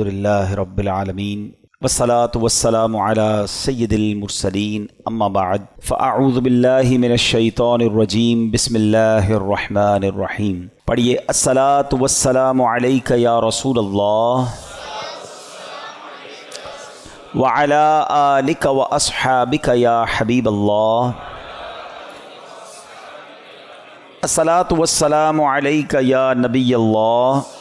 الحمدللہ رب العالمین والصلاة والسلام علی سید المرسلین اما بعد فاعوذ باللہ من الشیطان الرجیم بسم اللہ الرحمن الرحیم۔ پڑھیے الصلاة والسلام علیک یا رسول اللہ وعلی آلک واصحابک یا حبیب اللہ۔ الصلاة والسلام علیک یا نبی اللہ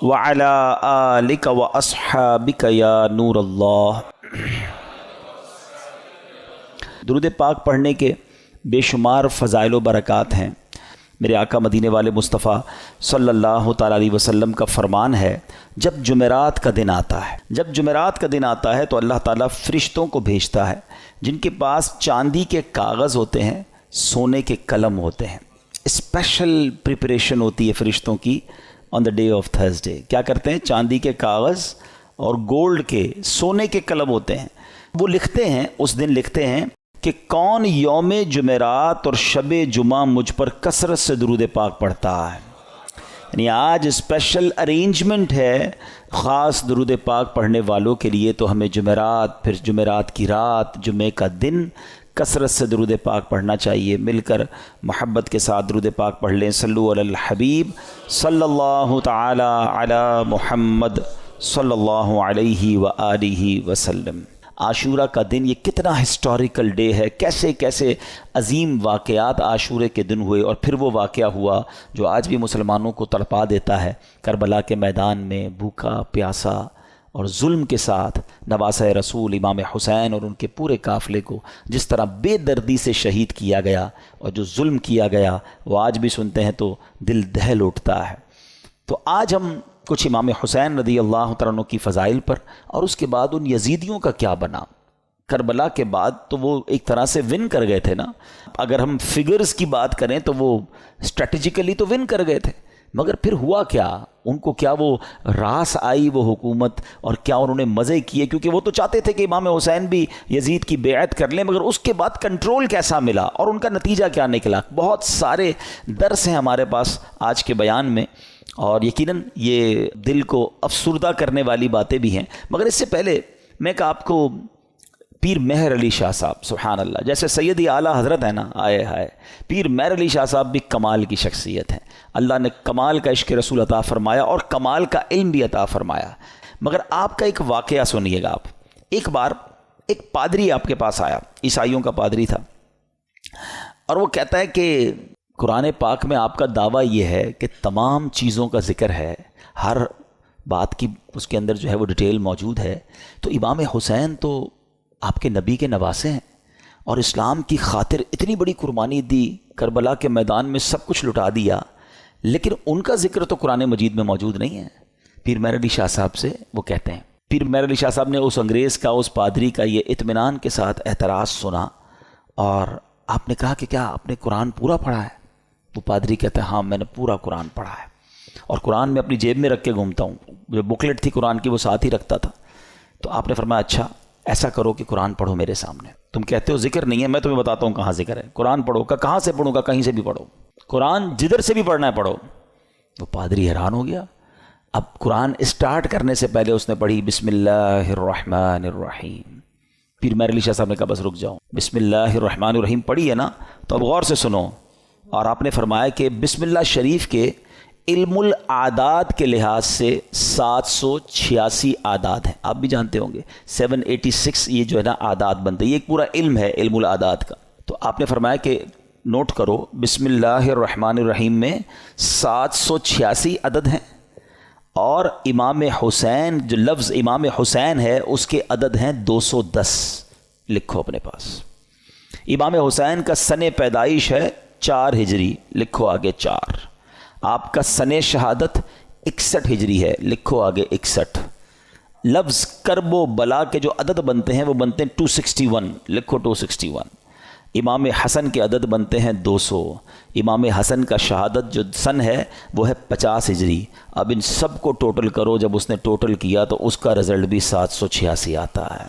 وعلی آلک واصحابک یا نور اللہ۔ درود پاک پڑھنے کے بے شمار فضائل و برکات ہیں۔ میرے آقا مدینے والے مصطفیٰ صلی اللہ تعالیٰ علیہ وسلم کا فرمان ہے، جب جمعرات کا دن آتا ہے تو اللہ تعالیٰ فرشتوں کو بھیجتا ہے جن کے پاس چاندی کے کاغذ ہوتے ہیں، سونے کے قلم ہوتے ہیں۔ اسپیشل پریپریشن ہوتی ہے فرشتوں کی آن دا ڈے آف تھرسڈے۔ کیا کرتے ہیں؟ چاندی کے کاغذ اور گولڈ کے سونے کے قلم ہوتے ہیں۔ وہ لکھتے ہیں، اس دن لکھتے ہیں کہ کون یوم جمعرات اور شب جمعہ مجھ پر کثرت سے درود پاک پڑھتا ہے۔ یعنی آج اسپیشل ارینجمنٹ ہے خاص درود پاک پڑھنے والوں کے لیے، تو ہمیں جمعرات، پھر جمعرات کی رات، جمعے کا دن کثرت سے درود پاک پڑھنا چاہیے۔ مل کر محبت کے ساتھ درود پاک پڑھ لیں۔ صلو علی الحبیب صلی اللہ تعالی علی محمد صلی اللہ علیہ وآلہ وسلم۔ عاشورہ کا دن یہ کتنا ہسٹوریکل ڈے ہے، کیسے کیسے عظیم واقعات عاشورے کے دن ہوئے، اور پھر وہ واقعہ ہوا جو آج بھی مسلمانوں کو تڑپا دیتا ہے۔ کربلا کے میدان میں بھوکا پیاسا اور ظلم کے ساتھ نواسہ رسول امام حسین اور ان کے پورے قافلے کو جس طرح بے دردی سے شہید کیا گیا، اور جو ظلم کیا گیا وہ آج بھی سنتے ہیں تو دل دہل اٹھتا ہے۔ تو آج ہم کچھ امام حسین رضی اللہ تعالیٰ عنہ کی فضائل پر، اور اس کے بعد ان یزیدیوں کا کیا بنا۔ کربلا کے بعد تو وہ ایک طرح سے ون کر گئے تھے نا، اگر ہم فگرز کی بات کریں تو وہ اسٹریٹجیکلی تو ون کر گئے تھے، مگر پھر ہوا کیا؟ ان کو کیا وہ راس آئی وہ حکومت، اور کیا انہوں نے مزے کیے؟ کیونکہ وہ تو چاہتے تھے کہ امام حسین بھی یزید کی بیعت کر لیں، مگر اس کے بعد کنٹرول کیسا ملا اور ان کا نتیجہ کیا نکلا؟ بہت سارے درس ہیں ہمارے پاس آج کے بیان میں، اور یقیناً یہ دل کو افسردہ کرنے والی باتیں بھی ہیں۔ مگر اس سے پہلے میں کہ آپ کو پیر مہر علی شاہ صاحب، سبحان اللہ، جیسے سیدی اعلیٰ حضرت ہے نا، آئے ہائے، پیر مہر علی شاہ صاحب بھی کمال کی شخصیت ہیں۔ اللہ نے کمال کا عشق رسول عطا فرمایا اور کمال کا علم بھی عطا فرمایا۔ مگر آپ کا ایک واقعہ سنیے گا آپ۔ ایک بار ایک پادری آپ کے پاس آیا، عیسائیوں کا پادری تھا، اور وہ کہتا ہے کہ قرآن پاک میں آپ کا دعویٰ یہ ہے کہ تمام چیزوں کا ذکر ہے، ہر بات کی اس کے اندر جو ہے وہ ڈیٹیل موجود ہے، تو امام حسین تو آپ کے نبی کے نواسے ہیں، اور اسلام کی خاطر اتنی بڑی قربانی دی، کربلا کے میدان میں سب کچھ لٹا دیا، لیکن ان کا ذکر تو قرآن مجید میں موجود نہیں ہے۔ پیر مہر علی شاہ صاحب سے وہ کہتے ہیں، پیر مہر علی شاہ صاحب نے اس انگریز کا، اس پادری کا یہ اطمینان کے ساتھ اعتراض سنا، اور آپ نے کہا کہ کیا آپ نے قرآن پورا پڑھا ہے؟ وہ پادری کہتا ہے ہاں میں نے پورا قرآن پڑھا ہے، اور قرآن میں اپنی جیب میں رکھ کے گھومتا ہوں، جو بکلیٹ تھی قرآن کی وہ ساتھ ہی رکھتا تھا۔ تو آپ نے فرمایا اچھا ایسا کرو کہ قرآن پڑھو میرے سامنے، تم کہتے ہو ذکر نہیں ہے، میں تمہیں بتاتا ہوں کہاں ذکر ہے، قرآن پڑھو۔ کہاں سے پڑھوں گا؟ کہیں سے بھی پڑھو، قرآن جدھر سے بھی پڑھنا ہے پڑھو۔ وہ پادری حیران ہو گیا۔ اب قرآن اسٹارٹ کرنے سے پہلے اس نے پڑھی بسم اللہ الرحمن الرحیم۔ پیر مہر علی شاہ صاحب نے کہا بس رک جاؤ، بسم اللہ الرحمن الرحیم پڑھی ہے نا، تو اب غور سے سنو۔ اور آپ نے فرمایا کہ بسم اللہ شریف کے علم الاعداد کے لحاظ سے 786 اعداد ہیں، آپ بھی جانتے ہوں گے 786 یہ جو ہے نا اعداد بنتے ہیں، یہ ایک پورا علم ہے علم الاعداد کا۔ تو آپ نے فرمایا کہ نوٹ کرو بسم اللہ الرحمن الرحیم میں 786 عدد ہیں، اور امام حسین جو لفظ امام حسین ہے اس کے عدد ہیں 210، لکھو اپنے پاس۔ امام حسین کا سن پیدائش ہے 4 ہجری، لکھو آگے 4۔ آپ کا سن شہادت 61 ہجری ہے، لکھو آگے 61۔ لفظ کرب و بلا کے جو عدد بنتے ہیں وہ بنتے ہیں 261، لکھو 261۔ امام حسن کے عدد بنتے ہیں 200۔ امام حسن کا شہادت جو سن ہے وہ ہے 50 ہجری۔ اب ان سب کو ٹوٹل کرو، جب اس نے ٹوٹل کیا تو اس کا رزلٹ بھی 786 آتا ہے۔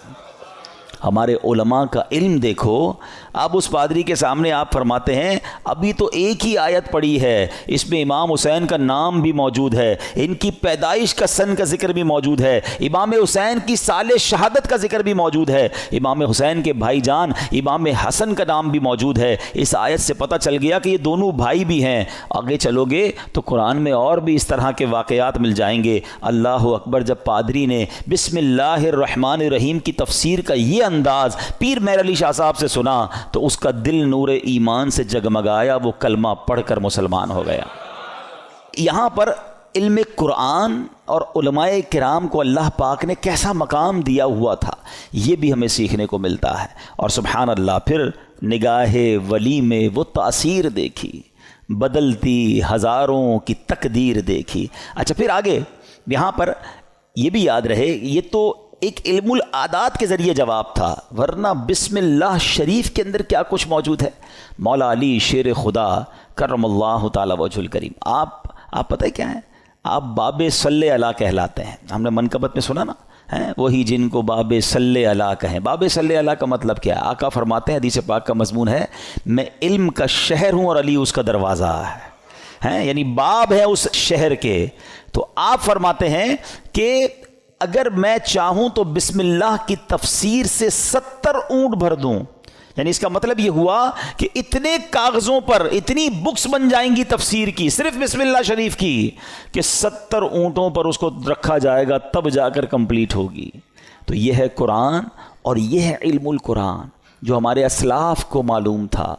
ہمارے علماء کا علم دیکھو. اب اس پادری کے سامنے آپ فرماتے ہیں ابھی تو ایک ہی آیت پڑھی ہے, اس میں امام حسین کا نام بھی موجود ہے, ان کی پیدائش کا سن کا ذکر بھی موجود ہے, امام حسین کی سال شہادت کا ذکر بھی موجود ہے, امام حسین کے بھائی جان امام حسن کا نام بھی موجود ہے. اس آیت سے پتہ چل گیا کہ یہ دونوں بھائی بھی ہیں. آگے چلو گے تو قرآن میں اور بھی اس طرح کے واقعات مل جائیں گے. اللہ اکبر. جب پادری نے بسم اللہ الرحمن الرحیم کی تفسیر کا یہ انداز پیر مہر علی شاہ صاحب سے سنا تو اس کا دل نور ایمان سے جگمگایا, وہ کلمہ پڑھ کر مسلمان ہو گیا. یہاں پر علم قرآن اور علماء کرام کو اللہ پاک نے کیسا مقام دیا ہوا تھا یہ بھی ہمیں سیکھنے کو ملتا ہے. اور سبحان اللہ, پھر نگاہ ولی میں وہ تاثیر دیکھی, بدلتی ہزاروں کی تقدیر دیکھی. اچھا پھر آگے یہاں پر یہ بھی یاد رہے یہ تو ایک علم العادات کے ذریعے جواب تھا, ورنہ بسم اللہ شریف کے اندر کیا کچھ موجود ہے. مولا علی شیر خدا کرم اللہ تعالی وجہ الکریم, آپ پتہ کیا ہیں, آپ باب صلی اللہ کہلاتے ہیں. ہم نے منقبت میں سنا نا, وہی جن کو باب صلی اللہ کہیں. باب صلی اللہ کا مطلب کیا ہے؟ آقا فرماتے ہیں, حدیث پاک کا مضمون ہے, میں علم کا شہر ہوں اور علی اس کا دروازہ ہے, یعنی باب ہے اس شہر کے. تو آپ فرماتے ہیں کہ اگر میں چاہوں تو بسم اللہ کی تفسیر سے 70 اونٹ بھر دوں. یعنی اس کا مطلب یہ ہوا کہ اتنے کاغذوں پر اتنی بکس بن جائیں گی تفسیر کی, صرف بسم اللہ شریف کی, کہ 70 اونٹوں پر اس کو رکھا جائے گا تب جا کر کمپلیٹ ہوگی. تو یہ ہے قرآن اور یہ ہے علم القرآن جو ہمارے اسلاف کو معلوم تھا.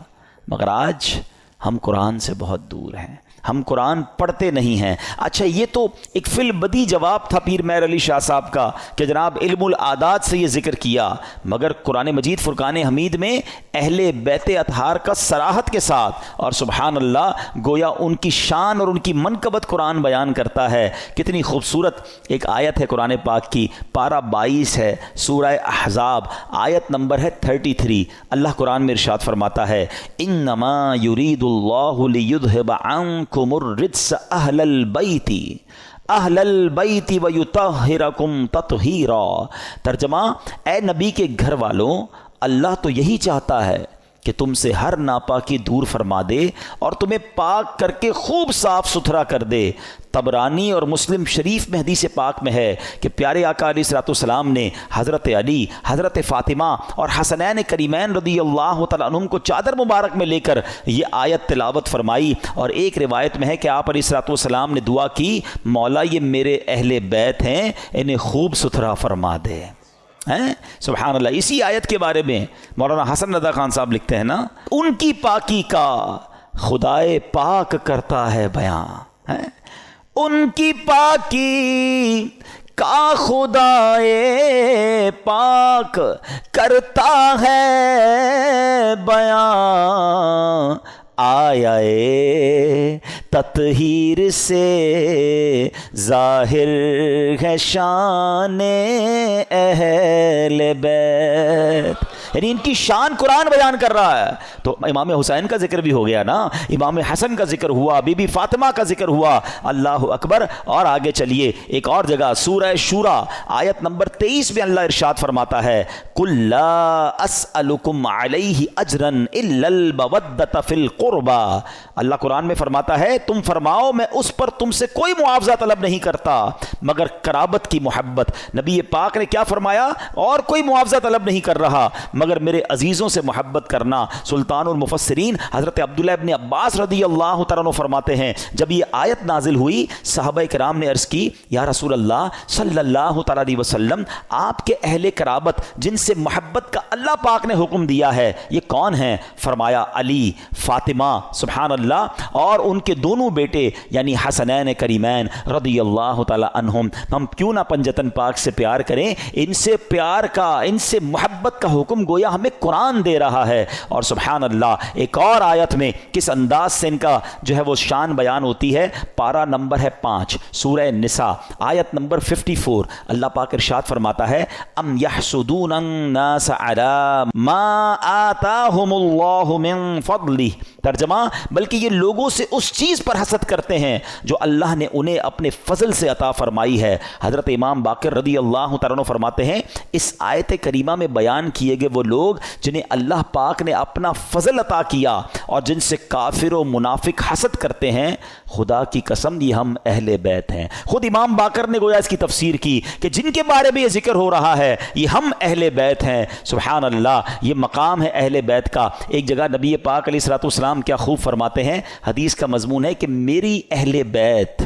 مگر آج ہم قرآن سے بہت دور ہیں, ہم قرآن پڑھتے نہیں ہیں. اچھا یہ تو ایک فی البدی جواب تھا پیر مہر علی شاہ صاحب کا کہ جناب علم العادات سے یہ ذکر کیا, مگر قرآن مجید فرقان حمید میں اہل بیت اطہار کا صراحت کے ساتھ اور سبحان اللہ گویا ان کی شان اور ان کی منقبت قرآن بیان کرتا ہے. کتنی خوبصورت ایک آیت ہے قرآن پاک کی, پارہ 22 ہے, سورہ احزاب, آیت نمبر ہے 33. اللہ قرآن میں ارشاد فرماتا ہے, انما یرید اللہ لیذھب عنکم الرجس اہل البیت ویطہرکم تطہیرا. ترجمہ, اے نبی کے گھر والوں, اللہ تو یہی چاہتا ہے کہ تم سے ہر ناپاکی دور فرما دے اور تمہیں پاک کر کے خوب صاف ستھرا کر دے. طبرانی اور مسلم شریف میں حدیث پاک میں ہے کہ پیارے آقا علیہ الصلوۃ والسلام نے حضرت علی, حضرت فاطمہ اور حسنین کریمین رضی اللہ تعالیٰ عنہم کو چادر مبارک میں لے کر یہ آیت تلاوت فرمائی. اور ایک روایت میں ہے کہ آپ علیہ الصلوۃ والسلام نے دعا کی, مولا یہ میرے اہل بیت ہیں, انہیں خوب ستھرا فرما دے. سبحان اللہ. اسی آیت کے بارے میں مولانا حسن رضا خان صاحب لکھتے ہیں نا, ان کی پاکی کا خدائے پاک کرتا ہے بیان, ان کی پاکی کا خدائے پاک کرتا ہے بیان. آیا تطہیر سے ظاہر ہے شان اہل بیت, یعنی ان کی شان قرآن بیان کر رہا ہے. تو امام حسین کا ذکر بھی ہو گیا نا, امام حسن کا ذکر ہوا, بی بی فاطمہ کا ذکر ہوا. اللہ اکبر. اور آگے چلیے ایک اور جگہ سورہ شورا آیت نمبر 23 میں اللہ ارشاد فرماتا ہے, قُلْ لَا أَسْأَلُكُمْ عَلَيْهِ أَجْرًا إِلَّا الْمَوَدَّةَ فِي الْقُرْبَى. اللہ قرآن میں فرماتا ہے, تم فرماؤ میں اس پر تم سے کوئی معاوضہ طلب نہیں کرتا مگر قرابت کی محبت. نبی پاک نے کیا فرمایا, اور کوئی معاوضہ طلب نہیں کر رہا مگر میرے عزیزوں سے محبت کرنا. سلطان المفسرین حضرت عبداللہ ابن عباس رضی اللہ تعالیٰ عنہ فرماتے ہیں, جب یہ آیت نازل ہوئی صحابہ کرام نے عرض کی, یا رسول اللہ صلی اللہ تعالیٰ علیہ وسلم, آپ کے اہل قرابت جن سے محبت کا اللہ پاک نے حکم دیا ہے یہ کون ہیں؟ فرمایا علی, فاطمہ, سبحان اللہ, اور ان کے دونوں بیٹے یعنی حسنین کریمین رضی اللہ تعالیٰ عنہم. ہم کیوں نہ پنجتن پاک سے پیار کریں, ان سے پیار کا, ان سے محبت کا حکم گویا ہمیں قرآن دے رہا ہے. اور سبحان اللہ ایک اور آیت میں کس انداز سے ان کا جو ہے وہ شان بیان ہوتی ہے. پارہ نمبر ہے 5 سورہ نساء آیت نمبر 54. اللہ پاک ارشاد فرماتا ہے ام یحسدون الناس علی ما آتاہم اللہ من فضلہ. ترجمہ بلکہ یہ لوگوں سے اس چیز پر حسد کرتے ہیں جو اللہ نے انہیں اپنے فضل سے عطا فرمائی ہے. حضرت امام باقر رضی اللہ تعالیٰ عنہ فرماتے ہیں اس آیت کریمہ میں بیان کیے گئے وہ لوگ جنہیں اللہ پاک نے اپنا فضل عطا کیا اور جن سے کافر و منافق حسد کرتے ہیں، خدا کی قسم یہ ہم اہل بیت ہیں. خود امام باقر نے گویا اس کی تفسیر کی کہ جن کے بارے میں یہ ذکر ہو رہا ہے یہ ہم اہل بیت ہیں. سبحان اللہ یہ مقام ہے اہل بیت کا. ایک جگہ نبی پاک علیہ الصلوۃ والسلام کیا خوب فرماتے ہیں، حدیث کا مضمون ہے کہ میری اہل بیت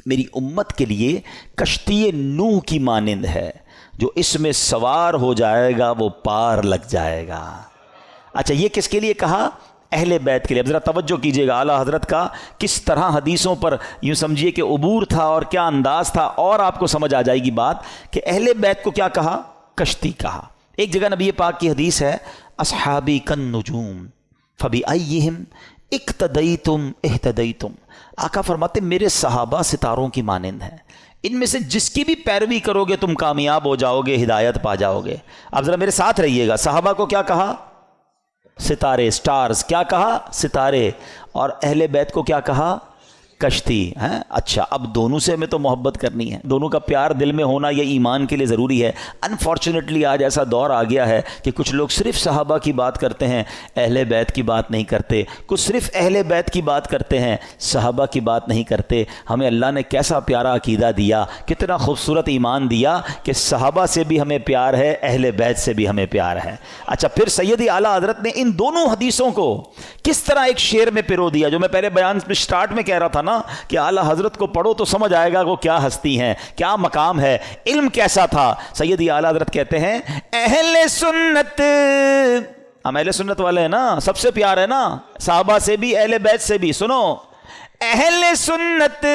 میری امت کے لیے کشتی نوح کی مانند ہے، جو اس میں سوار ہو جائے گا وہ پار لگ جائے گا. اچھا یہ کس کے لیے کہا؟ اہل بیت کے لیے. اب ذرا توجہ کیجئے گا اعلیٰ حضرت کا کس طرح حدیثوں پر یوں سمجھیے کہ عبور تھا اور کیا انداز تھا، اور آپ کو سمجھ آ جائے گی بات کہ اہل بیت کو کیا کہا؟ کشتی کہا. ایک جگہ نبی پاک کی حدیث ہے اصحابی کالنجوم فبأیہم اقتدیتم اہتدیتم. آقا فرماتے میرے صحابہ ستاروں کی مانند ہیں، ان میں سے جس کی بھی پیروی کرو گے تم کامیاب ہو جاؤ گے، ہدایت پا جاؤ گے. اب ذرا میرے ساتھ رہیے گا. صحابہ کو کیا کہا؟ ستارے، سٹارز. کیا کہا؟ ستارے. اور اہل بیت کو کیا کہا؟ کشتی. ہیں اچھا اب دونوں سے ہمیں تو محبت کرنی ہے، دونوں کا پیار دل میں ہونا یہ ایمان کے لیے ضروری ہے. انفارچونیٹلی آج ایسا دور آ گیا ہے کہ کچھ لوگ صرف صحابہ کی بات کرتے ہیں، اہل بیت کی بات نہیں کرتے. کچھ صرف اہل بیت کی بات کرتے ہیں، صحابہ کی بات نہیں کرتے. ہمیں اللہ نے کیسا پیارا عقیدہ دیا، کتنا خوبصورت ایمان دیا کہ صحابہ سے بھی ہمیں پیار ہے، اہل بیت سے بھی ہمیں پیار ہے. اچھا پھر سیدی اعلیٰ حضرت نے ان دونوں حدیثوں کو کس طرح ایک شعر میں پرو دیا، جو میں پہلے بیان سٹارٹ میں کہہ رہا تھا نا کہ اعلیٰ حضرت کو پڑھو تو سمجھ آئے گا وہ کیا ہستی ہیں، کیا مقام ہے، علم کیسا تھا. سیدی اعلیٰ حضرت کہتے ہیں اہل سنت، ہم اہل سنت والے ہیں نا، سب سے پیار ہے نا، صحابہ سے بھی اہل بیت سے بھی. سنو اہل سنت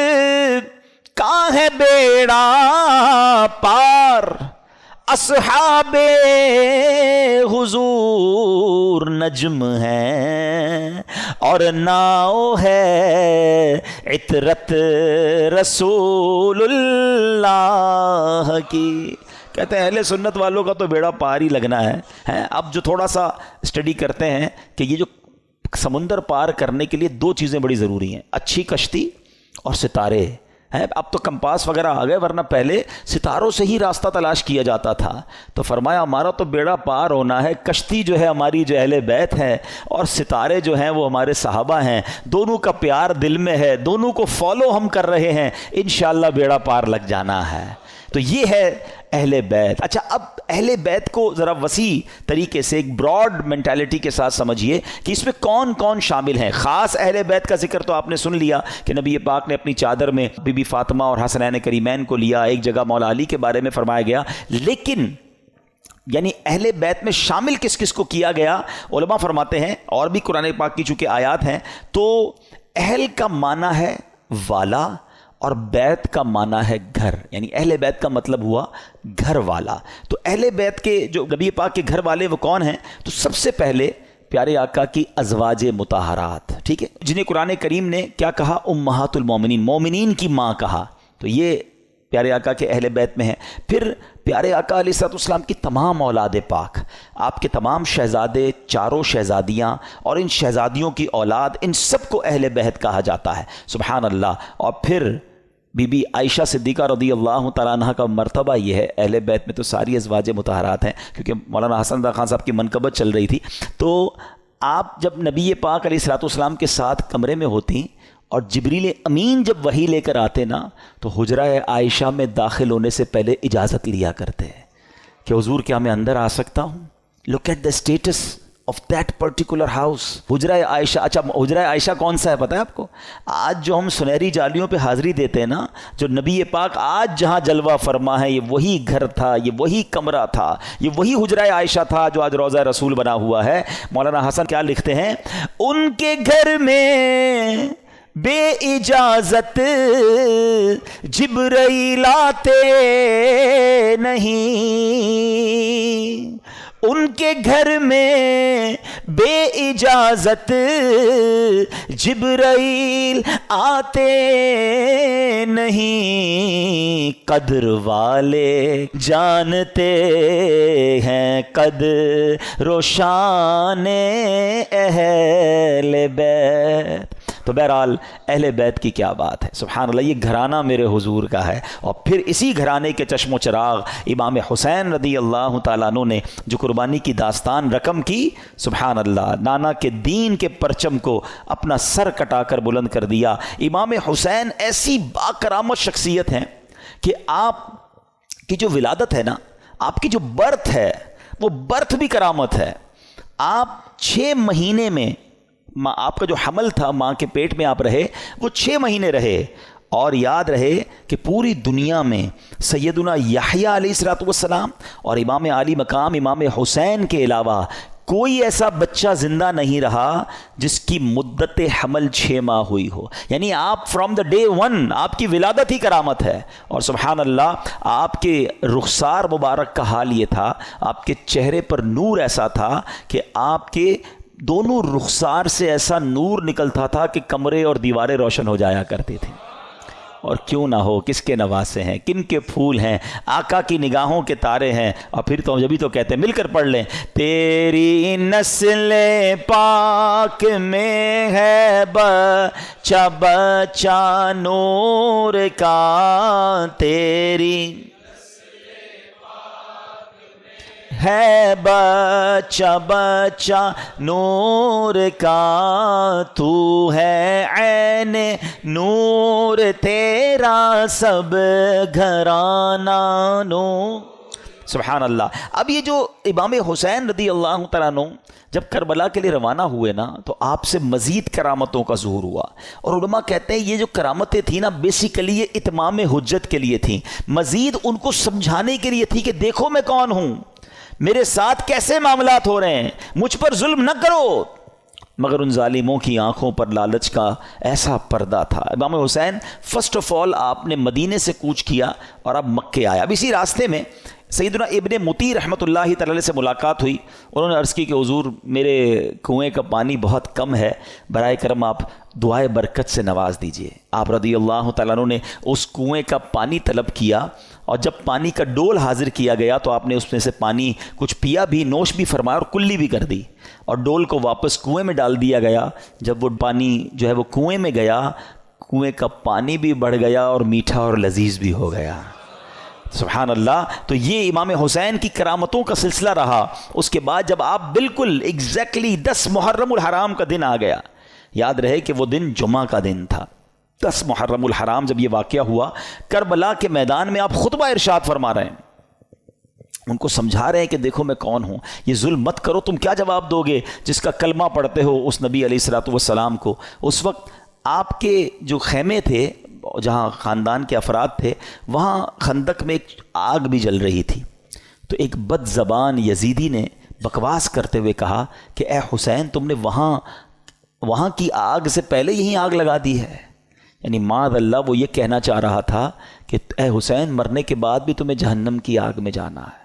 کا ہے بیڑا پار، اصحاب حضور نجم ہیں اور ناؤ ہے عطرت رسول اللہ کی. کہتے ہیں اہل سنت والوں کا تو بیڑا پار ہی لگنا ہے. اب جو تھوڑا سا اسٹڈی کرتے ہیں کہ یہ جو سمندر پار کرنے کے لیے دو چیزیں بڑی ضروری ہیں، اچھی کشتی اور ستارے. اب تو کمپاس وغیرہ آ گئے، ورنہ پہلے ستاروں سے ہی راستہ تلاش کیا جاتا تھا. تو فرمایا ہمارا تو بیڑا پار ہونا ہے، کشتی جو ہے ہماری جو اہل بیت ہے اور ستارے جو ہیں وہ ہمارے صحابہ ہیں. دونوں کا پیار دل میں ہے، دونوں کو فالو ہم کر رہے ہیں، انشاءاللہ بیڑا پار لگ جانا ہے. تو یہ ہے اہل بیت. اچھا اب اہل بیت کو ذرا وسیع طریقے سے ایک براڈ مینٹالٹی کے ساتھ سمجھیے کہ اس میں کون کون شامل ہیں. خاص اہل بیت کا ذکر تو آپ نے سن لیا کہ نبی پاک نے اپنی چادر میں بی بی فاطمہ اور حسنین کریمین کو لیا، ایک جگہ مولا علی کے بارے میں فرمایا گیا. لیکن یعنی اہل بیت میں شامل کس کس کو کیا گیا؟ علماء فرماتے ہیں، اور بھی قرآن پاک کی چونکہ آیات ہیں، تو اہل کا معنی ہے والا اور بیت کا معنی ہے گھر. یعنی اہل بیت کا مطلب ہوا گھر والا. تو اہل بیت کے جو نبی پاک کے گھر والے وہ کون ہیں؟ تو سب سے پہلے پیارے آقا کی ازواج مطہرات، ٹھیک ہے، جنہیں قرآن کریم نے کیا کہا؟ امہات المومنین، مومنین کی ماں کہا. تو یہ پیارے آقا کے اہل بیت میں ہیں. پھر پیارے آقا علیہ الصلوۃ والسلام کی تمام اولاد پاک، آپ کے تمام شہزادے، چاروں شہزادیاں اور ان شہزادیوں کی اولاد، ان سب کو اہل بیت کہا جاتا ہے. سبحان اللہ. اور پھر بی بی عائشہ صدیقہ رضی اللہ تعالیٰ عنہ کا مرتبہ یہ ہے. اہل بیت میں تو ساری ازواج مطہرات ہیں، کیونکہ مولانا حسن رضا خان صاحب کی منقبت چل رہی تھی. تو آپ جب نبی پاک علیہ الصلوۃ والسلام کے ساتھ کمرے میں ہوتی اور جبریل امین جب وحی لے کر آتے نا، تو حجرہ عائشہ میں داخل ہونے سے پہلے اجازت لیا کرتے کہ حضور کیا میں اندر آ سکتا ہوں؟ Look at the status of that particular house. حجرہ عائشہ. اچھا حجرہ عائشہ کون سا ہے پتہ ہے آپ کو؟ آج جو ہم سنہری جالیوں پہ حاضری دیتے ہیں نا، جو نبی پاک آج جہاں جلوہ فرما ہے، یہ وہی گھر تھا، یہ وہی کمرہ تھا، یہ وہی حجرہ عائشہ تھا جو آج روضہ رسول بنا ہوا ہے. مولانا حسن کیا لکھتے ہیں؟ ان کے گھر میں بے اجازت جبرائیل آتے نہیں، ان کے گھر میں بے اجازت جبرائیل آتے نہیں، قدر والے جانتے ہیں قدر و شان اہل بیت۔ تو بہرحال اہل بیت کی کیا بات ہے، سبحان اللہ، یہ گھرانہ میرے حضور کا ہے، اور پھر اسی گھرانے کے چشم و چراغ امام حسین رضی اللہ تعالیٰ عنہ نے جو قربانی کی داستان رقم کی، سبحان اللہ، نانا کے دین کے پرچم کو اپنا سر کٹا کر بلند کر دیا۔ امام حسین ایسی باکرامت شخصیت ہیں کہ آپ کی جو ولادت ہے نا، آپ کی جو برتھ ہے، وہ برتھ بھی کرامت ہے۔ آپ 6 مہینے میں، آپ کا جو حمل تھا، ماں کے پیٹ میں آپ رہے، وہ 6 مہینے رہے، اور یاد رہے کہ پوری دنیا میں سیدنا یحییٰ علیہ السلام اور امام عالی مقام امام حسین کے علاوہ کوئی ایسا بچہ زندہ نہیں رہا جس کی مدت حمل 6 ماہ ہوئی ہو۔ یعنی آپ فرام دا ڈے 1 آپ کی ولادت ہی کرامت ہے۔ اور سبحان اللہ، آپ کے رخسار مبارک کا حال یہ تھا، آپ کے چہرے پر نور ایسا تھا کہ آپ کے دونوں رخسار سے ایسا نور نکلتا تھا کہ کمرے اور دیواریں روشن ہو جایا کرتی تھیں۔ اور کیوں نہ ہو، کس کے نواسے ہیں، کن کے پھول ہیں، آقا کی نگاہوں کے تارے ہیں۔ اور پھر تو جبھی تو کہتے ہیں، مل کر پڑھ لیں، تیری نسل پاک میں ہے بچہ بچہ نور کا، تیری ہے بچہ بچہ نور کا، تو ہے عین نور تیرا سب گھرانہ نور۔ سبحان اللہ۔ اب یہ جو امام حسین رضی اللہ تعالیٰ عنہ جب کربلا کے لیے روانہ ہوئے نا، تو آپ سے مزید کرامتوں کا ظہور ہوا، اور علماء کہتے ہیں یہ جو کرامتیں تھیں نا، بیسیکلی یہ اتمام حجت کے لیے تھیں، مزید ان کو سمجھانے کے لیے تھی کہ دیکھو میں کون ہوں، میرے ساتھ کیسے معاملات ہو رہے ہیں، مجھ پر ظلم نہ کرو۔ مگر ان ظالموں کی آنکھوں پر لالچ کا ایسا پردہ تھا۔ امام حسین فرسٹ آف آل آپ نے مدینے سے کوچ کیا اور اب مکے آیا۔ اب اسی راستے میں سیدنا ابن مطی رحمۃ اللہ تعالی سے ملاقات ہوئی، انہوں نے عرض کی کہ حضور میرے کنویں کا پانی بہت کم ہے، برائے کرم آپ دعائے برکت سے نواز دیجئے۔ آپ رضی اللہ تعالیٰ عنہ نے اس کنویں کا پانی طلب کیا، اور جب پانی کا ڈول حاضر کیا گیا تو آپ نے اس میں سے پانی کچھ پیا بھی، نوش بھی فرمایا اور کلی بھی کر دی، اور ڈول کو واپس کنویں میں ڈال دیا گیا۔ جب وہ پانی جو ہے وہ کنویں میں گیا، کنویں کا پانی بھی بڑھ گیا اور میٹھا اور لذیذ بھی ہو گیا۔ سبحان اللہ۔ تو یہ امام حسین کی کرامتوں کا سلسلہ رہا۔ اس کے بعد جب آپ بالکل ایگزیکٹلی 10 محرم الحرام کا دن آ گیا، یاد رہے کہ وہ دن جمعہ کا دن تھا، 10 محرم الحرام جب یہ واقعہ ہوا، کربلا کے میدان میں آپ خطبہ ارشاد فرما رہے ہیں، ان کو سمجھا رہے ہیں کہ دیکھو میں کون ہوں، یہ ظلم مت کرو۔ تم کیا جواب دو گے جس کا کلمہ پڑھتے ہو اس نبی علیہ الصلوۃ والسلام کو؟ اس وقت آپ کے جو خیمے تھے، جہاں خاندان کے افراد تھے، وہاں خندق میں ایک آگ بھی جل رہی تھی۔ تو ایک بد زبان یزیدی نے بکواس کرتے ہوئے کہا کہ اے حسین، تم نے وہاں کی آگ سے پہلے یہیں آگ لگا دی ہے۔ یعنی معاذ اللہ وہ یہ کہنا چاہ رہا تھا کہ اے حسین، مرنے کے بعد بھی تمہیں جہنم کی آگ میں جانا ہے۔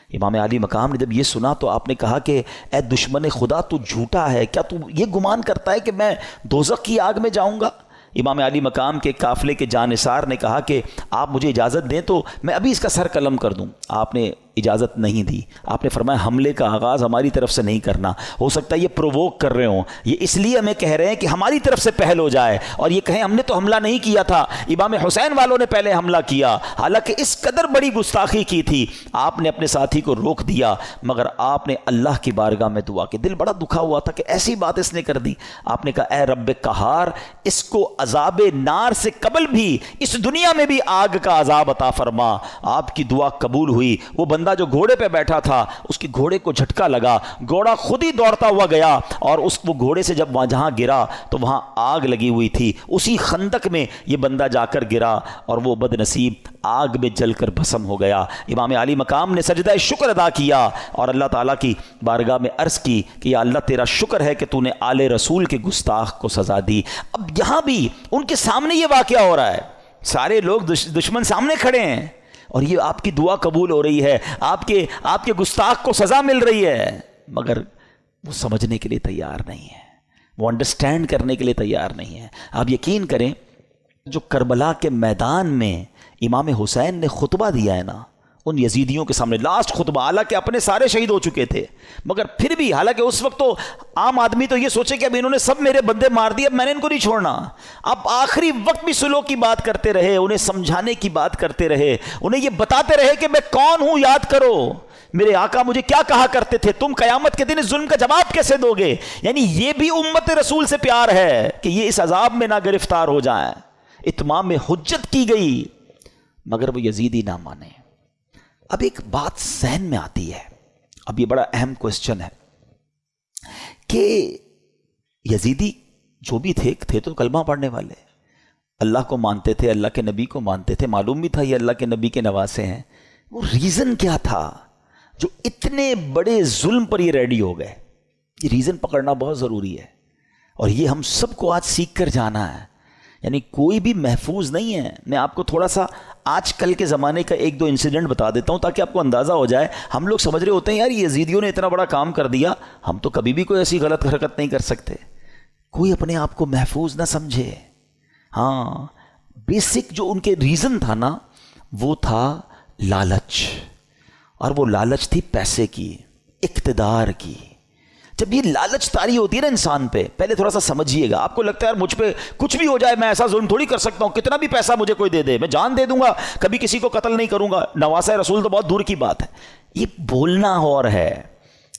امام علی مقام نے جب یہ سنا تو آپ نے کہا کہ اے دشمن خدا، تو جھوٹا ہے، کیا تو یہ گمان کرتا ہے کہ میں دوزخ کی آگ میں جاؤں گا؟ امام علی مقام کے قافلے کے جانثار نے کہا کہ آپ مجھے اجازت دیں تو میں ابھی اس کا سر قلم کر دوں۔ آپ نے اجازت نہیں دی، آپ نے فرمایا حملے کا آغاز ہماری طرف سے نہیں کرنا، ہو سکتا ہے یہ پرووک کر رہے ہوں، یہ اس لیے ہمیں کہہ رہے ہیں کہ ہماری طرف سے پہل ہو جائے، اور یہ کہیں ہم نے تو حملہ نہیں کیا تھا، امام حسین والوں نے پہلے حملہ کیا۔ حالانکہ اس قدر بڑی گستاخی کی تھی، آپ نے اپنے ساتھی کو روک دیا، مگر آپ نے اللہ کی بارگاہ میں دعا کی۔ دل بڑا دکھا ہوا تھا کہ ایسی بات اس نے کر دی۔ آپ نے کہا اے رب قہار، اس کو عذاب نار سے قبل بھی اس دنیا میں بھی آگ کا عذاب عطا فرما۔ آپ کی دعا قبول ہوئی۔ وہ بندہ جو گھوڑے پہ بیٹھا تھا، اس کی گھوڑے کو جھٹکا لگا، گھوڑا خود ہی دوڑتا ہوا گیا، اور وہ گھوڑے سے جب وہاں جہاں گرا تو وہاں آگ لگی ہوئی تھی، اسی خندق میں یہ بندہ جا کر گرا، اور وہ بد نصیب آگ میں جل کر بھسم ہو گیا۔ امام علی مقام نے سجدہ شکر ادا کیا اور اللہ تعالیٰ کی بارگاہ میں عرض کی کہ یا اللہ تیرا شکر ہے کہ تو نے آل رسول کے گستاخ کو سزا دی۔ اب یہاں بھی ان کے سامنے یہ واقعہ ہو رہا ہے، سارے لوگ دشمن سامنے کھڑے ہیں، اور یہ آپ کی دعا قبول ہو رہی ہے، آپ کے گستاخ کو سزا مل رہی ہے، مگر وہ سمجھنے کے لیے تیار نہیں ہے، وہ انڈرسٹینڈ کرنے کے لیے تیار نہیں ہے۔ آپ یقین کریں، جو کربلا کے میدان میں امام حسین نے خطبہ دیا ہے نا ان یزیدیوں کے سامنے، لاسٹ خطبہ، حالانکہ اپنے سارے شہید ہو چکے تھے، مگر پھر بھی، حالانکہ اس وقت تو عام آدمی تو یہ سوچے کہ اب انہوں نے سب میرے بندے مار دیے، اب میں نے ان کو نہیں چھوڑنا، اب آخری وقت بھی سلو کی بات کرتے رہے، انہیں سمجھانے کی بات کرتے رہے، انہیں یہ بتاتے رہے کہ میں کون ہوں، یاد کرو میرے آقا مجھے کیا کہا کرتے تھے، تم قیامت کے دن اس ظلم کا جواب کیسے دو گے۔ یعنی یہ بھی امت رسول سے پیار ہے کہ یہ اس عذاب میں نہ گرفتار ہو جائیں۔ اتمام حجت کی گئی مگر وہ یزیدی نہ مانے۔ اب ایک بات ذہن میں آتی ہے، اب یہ بڑا اہم کوسچن ہے کہ یزیدی جو بھی تھے تو کلمہ پڑھنے والے، اللہ کو مانتے تھے، اللہ کے نبی کو مانتے تھے، معلوم بھی تھا یہ اللہ کے نبی کے نواسے ہیں، وہ ریزن کیا تھا جو اتنے بڑے ظلم پر یہ ریڈی ہو گئے؟ یہ ریزن پکڑنا بہت ضروری ہے، اور یہ ہم سب کو آج سیکھ کر جانا ہے۔ یعنی کوئی بھی محفوظ نہیں ہے۔ میں آپ کو تھوڑا سا آج کل کے زمانے کا ایک دو انسیڈنٹ بتا دیتا ہوں تاکہ آپ کو اندازہ ہو جائے۔ ہم لوگ سمجھ رہے ہوتے ہیں یار یہ یزیدیوں نے اتنا بڑا کام کر دیا، ہم تو کبھی بھی کوئی ایسی غلط حرکت نہیں کر سکتے۔ کوئی اپنے آپ کو محفوظ نہ سمجھے۔ ہاں، بیسک جو ان کے ریزن تھا نا وہ تھا لالچ، اور وہ لالچ تھی پیسے کی، اقتدار کی۔ جب یہ لالچ طاری ہوتی ہے نا انسان پہ، پہلے تھوڑا سا سمجھیے گا۔ آپ کو لگتا ہے یار مجھ پہ کچھ بھی ہو جائے میں ایسا ظلم تھوڑی کر سکتا ہوں، کتنا بھی پیسہ مجھے کوئی دے دے میں جان دے دوں گا، کبھی کسی کو قتل نہیں کروں گا، نواسہ رسول تو بہت دور کی بات ہے۔ یہ بولنا اور ہے،